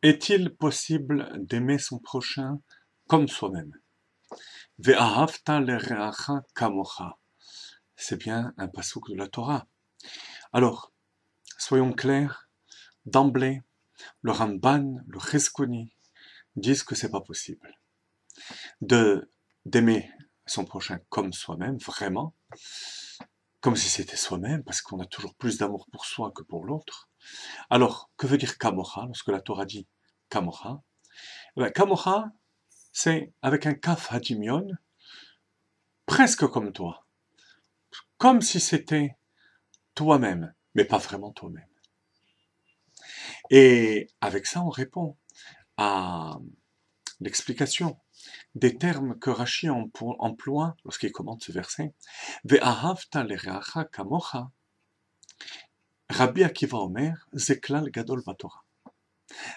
Est-il possible d'aimer son prochain comme soi-même? Ve'ahavta l'reacha kamocha. C'est bien un passouk de la Torah. Alors, soyons clairs, d'emblée, le Ramban, le Chizkuni disent que c'est pas possible de d'aimer son prochain comme soi-même, vraiment, comme si c'était soi-même, parce qu'on a toujours plus d'amour pour soi que pour l'autre. Alors, que veut dire kamocha lorsque la Torah dit kamocha? Kamocha, c'est avec un kaf hadimion, presque comme toi, comme si c'était toi-même, mais pas vraiment toi-même. Et avec ça, on répond à l'explication des termes que Rashi emploie lorsqu'il commente ce verset. Ve'ahavta l'reacha kamocha. Rabbi Akiva Omer, Zeklal Gadol Batorah.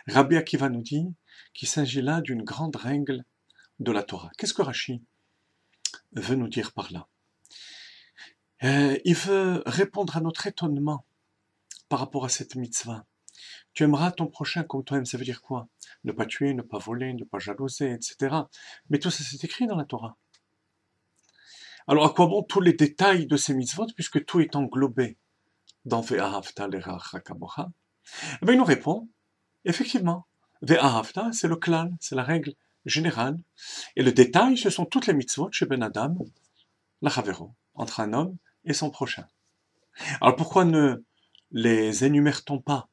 Rabbi Akiva nous dit qu'il s'agit là d'une grande règle de la Torah. Qu'est-ce que Rashi veut nous dire par là? Il veut répondre à notre étonnement par rapport à cette mitzvah. Tu aimeras ton prochain comme toi-même, ça veut dire quoi? Ne pas tuer, ne pas voler, ne pas jalouser, etc. Mais tout ça, c'est écrit dans la Torah. Alors à quoi bon tous les détails de ces mitzvot, puisque tout est englobé dans Ve'ahavta l'reacha kamocha? Eh bien, il nous répond, effectivement, Ve'ahavta, c'est le klal, c'est la règle générale. Et le détail, ce sont toutes les mitzvot chez Ben Adam, la chavero, entre un homme et son prochain. Alors pourquoi ne les énumère-t-on pas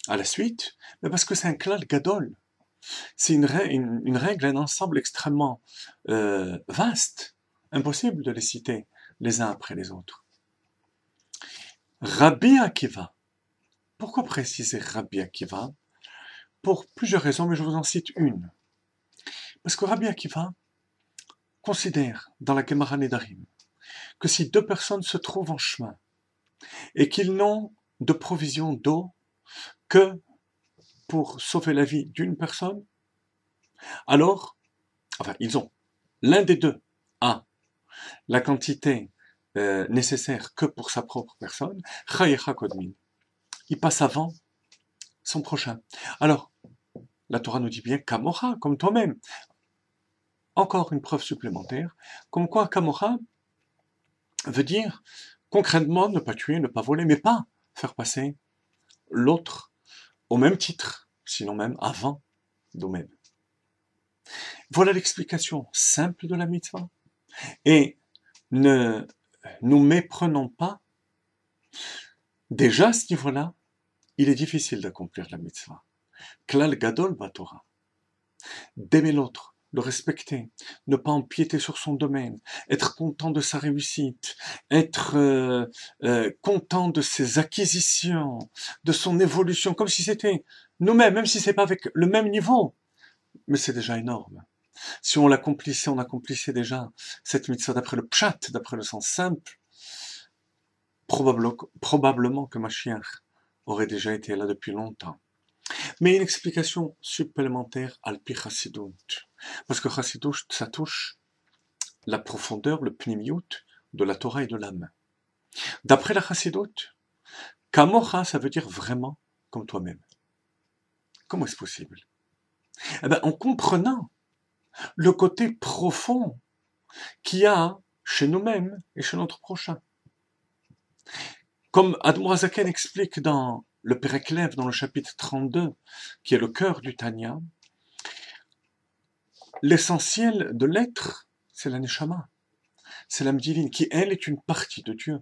à la suite? Mais parce que c'est un klal gadol. C'est une règle, un ensemble extrêmement vaste, impossible de les citer les uns après les autres. Rabbi Akiva. Pourquoi préciser Rabbi Akiva? Pour plusieurs raisons, mais je vous en cite une. Parce que Rabbi Akiva considère dans la Gemara Nedarim que si deux personnes se trouvent en chemin et qu'ils n'ont de provision d'eau que pour sauver la vie d'une personne, alors, enfin, ils ont l'un des deux a la quantité nécessaire que pour sa propre personne, chayecha kodmin. Il passe avant son prochain. Alors, la Torah nous dit bien kamocha, comme toi-même. Encore une preuve supplémentaire, comme quoi kamocha veut dire concrètement ne pas tuer, ne pas voler, mais pas faire passer l'autre au même titre, sinon même avant nous-mêmes. Voilà l'explication simple de la mitzvah. Et ne nous méprenons pas, déjà à ce niveau-là, il est difficile d'accomplir la mitzvah. Klal gadol batorah. D'aimer l'autre, le respecter, ne pas empiéter sur son domaine, être content de sa réussite, être content de ses acquisitions, de son évolution, comme si c'était nous-mêmes, même si c'est pas avec le même niveau, mais c'est déjà énorme. Si on l'accomplissait, on accomplissait déjà cette mitzvah d'après le pshat, d'après le sens simple, probablement que Mashiach aurait déjà été là depuis longtemps. Mais une explication supplémentaire al-pi Chassidut. Parce que Chassidut, ça touche la profondeur, le pnimiyut de la Torah et de l'âme. D'après la Chassidut, Kamocha, ça veut dire vraiment comme toi-même. Comment est-ce possible? Eh bien, en comprenant le côté profond qu'il y a chez nous-mêmes et chez notre prochain. Comme Admor Hazaken explique dans le Pérec Lev, dans le chapitre 32, qui est le cœur du Tanya, l'essentiel de l'être, c'est la Neshama, c'est l'âme divine, qui elle est une partie de Dieu,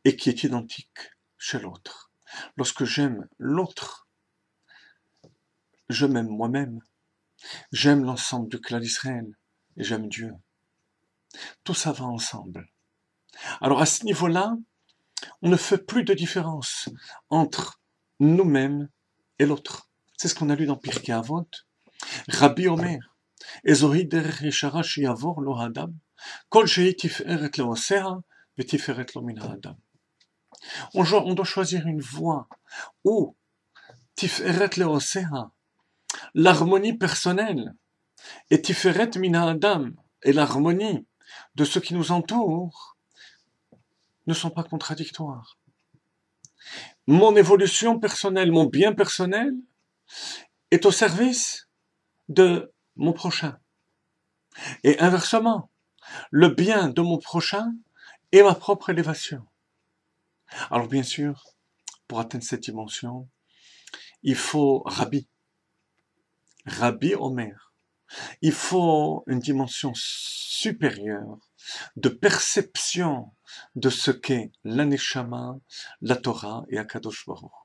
et qui est identique chez l'autre. Lorsque j'aime l'autre, je m'aime moi-même, j'aime l'ensemble du clan d'Israël, et j'aime Dieu. Tout ça va ensemble. Alors à ce niveau-là, on ne fait plus de différence entre nous-mêmes et l'autre. C'est ce qu'on a lu dans Pirkei Avot. Rabbi Omer, Ezori derech yeshara sheyavor lo hadam, kol shehi tiferet leosea vetiferet lo min hadam. On doit choisir une voie où tiferet leosea, l'harmonie personnelle, et tiferet min hadam, et l'harmonie de ceux qui nous entourent, ne sont pas contradictoires. Mon évolution personnelle, mon bien personnel, est au service de mon prochain. Et inversement, le bien de mon prochain est ma propre élévation. Alors bien sûr, pour atteindre cette dimension, il faut Rabbi Omer. Il faut une dimension supérieure de perception de ce qu'est l'Aneshama, la Torah et Akadosh Baruch.